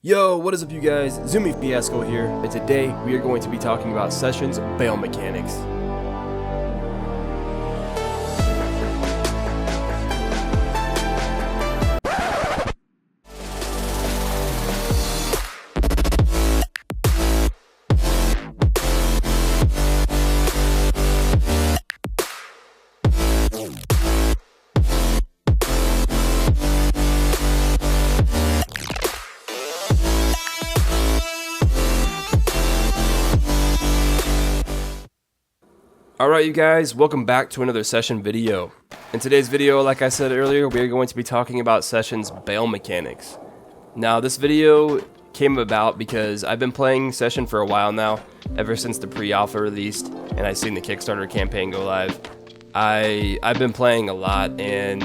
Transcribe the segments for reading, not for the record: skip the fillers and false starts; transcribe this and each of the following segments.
Yo, what is up you guys? Zumie Fiasco here, and today we are going to be talking about Sessions bail mechanics. Alright you guys, welcome back to another session video. In today's video, like I said earlier, we are going to be talking about Sessions bail mechanics. Now this video came about because I've been playing Session for a while now, ever since the pre-alpha released and I've seen the Kickstarter campaign go live. I've been playing a lot and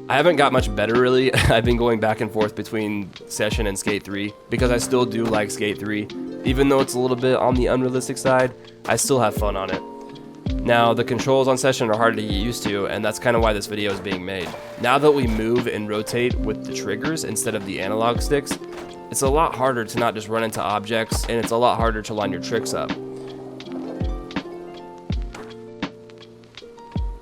I haven't got much better really. I've been going back and forth between Session and Skate 3 because I still do like Skate 3. Even though it's a little bit on the unrealistic side, I still have fun on it. Now, the controls on Session are hard to get used to, and that's kind of why this video is being made. Now that we move and rotate with the triggers instead of the analog sticks, it's a lot harder to not just run into objects, and it's a lot harder to line your tricks up.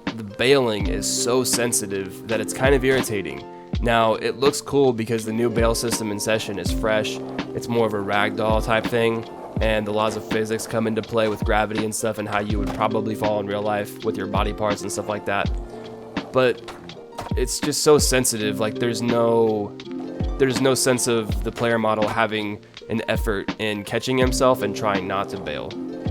The bailing is so sensitive that it's kind of irritating. Now, it looks cool because the new bail system in Session is fresh, it's more of a ragdoll type thing, and the laws of physics come into play with gravity and stuff and how you would probably fall in real life with your body parts and stuff like that. But it's just so sensitive, like there's no sense of the player model having an effort in catching himself and trying not to bail.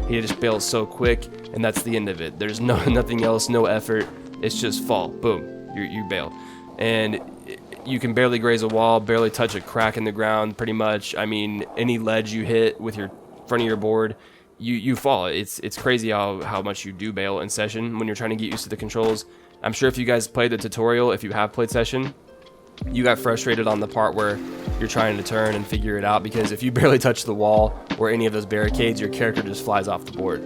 He just bails so quick and that's the end of it. There's nothing else, no effort, it's just fall, boom, you bail. And you can barely graze a wall, barely touch a crack in the ground pretty much. I mean, any ledge you hit with your front of your board, you fall. It's crazy how much you do bail in Session when you're trying to get used to the controls. I'm sure if you guys played the tutorial, if you have played Session, you got frustrated on the part where you're trying to turn and figure it out, because if you barely touch the wall or any of those barricades, your character just flies off the board.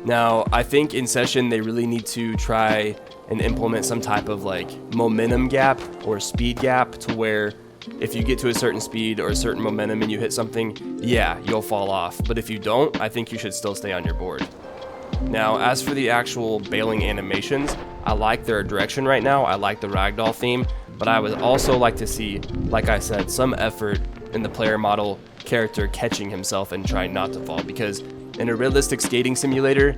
Now, I think in Session they really need to try and implement some type of like momentum gap or speed gap to where if you get to a certain speed or a certain momentum and you hit something, yeah, you'll fall off. But if you don't, I think you should still stay on your board. Now, as for the actual bailing animations, I like their direction right now. I like the ragdoll theme, but I would also like to see, like I said, some effort in the player model character catching himself and trying not to fall, because in a realistic skating simulator,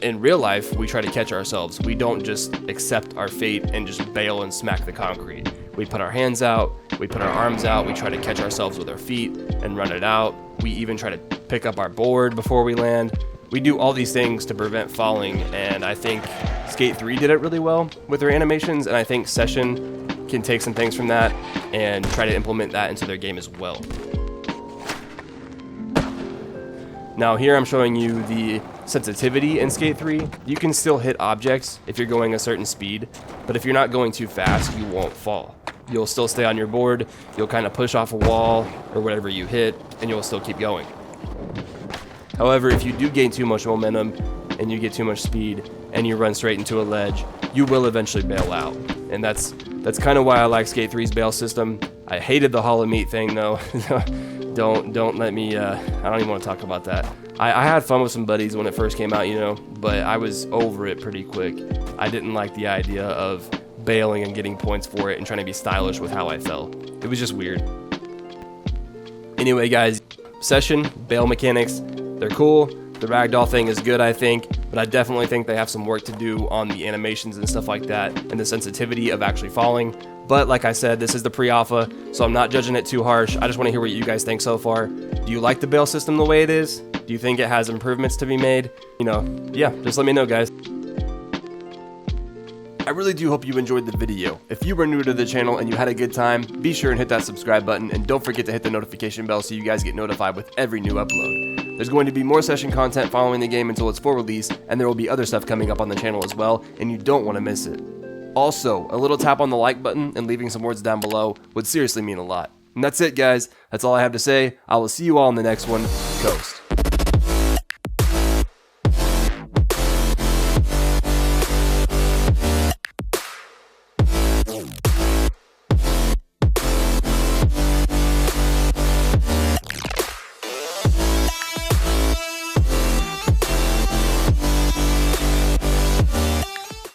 in real life, we try to catch ourselves. We don't just accept our fate and just bail and smack the concrete. We put our hands out, we put our arms out, we try to catch ourselves with our feet and run it out. We even try to pick up our board before we land. We do all these things to prevent falling, and I think Skate 3 did it really well with their animations, and I think Session can take some things from that and try to implement that into their game as well. Now here I'm showing you the sensitivity in Skate 3. You can still hit objects if you're going a certain speed, but if you're not going too fast, you won't fall. You'll still stay on your board, you'll kind of push off a wall or whatever you hit, and you'll still keep going. However, if you do gain too much momentum and you get too much speed and you run straight into a ledge, you will eventually bail out. And that's kind of why I like Skate 3's bail system. I hated the hollow meat thing though. Don't let me, I don't even want to talk about that. I had fun with some buddies when it first came out, you know, but I was over it pretty quick. I didn't like the idea of bailing and getting points for it and trying to be stylish with how I fell. It was just weird. Anyway guys, Session, bail mechanics, they're cool. The ragdoll thing is good, I think, but I definitely think they have some work to do on the animations and stuff like that and the sensitivity of actually falling. But like I said, this is the pre-alpha, so I'm not judging it too harsh. I just want to hear what you guys think so far. Do you like the bail system the way it is? Do you think it has improvements to be made? You know, yeah, just let me know, guys. I really do hope you enjoyed the video. If you were new to the channel and you had a good time, be sure and hit that subscribe button, and don't forget to hit the notification bell so you guys get notified with every new upload. There's going to be more Session content following the game until it's full release, and there will be other stuff coming up on the channel as well, and you don't want to miss it. Also, a little tap on the like button and leaving some words down below would seriously mean a lot. And that's it, guys. That's all I have to say. I will see you all in the next one. Coast.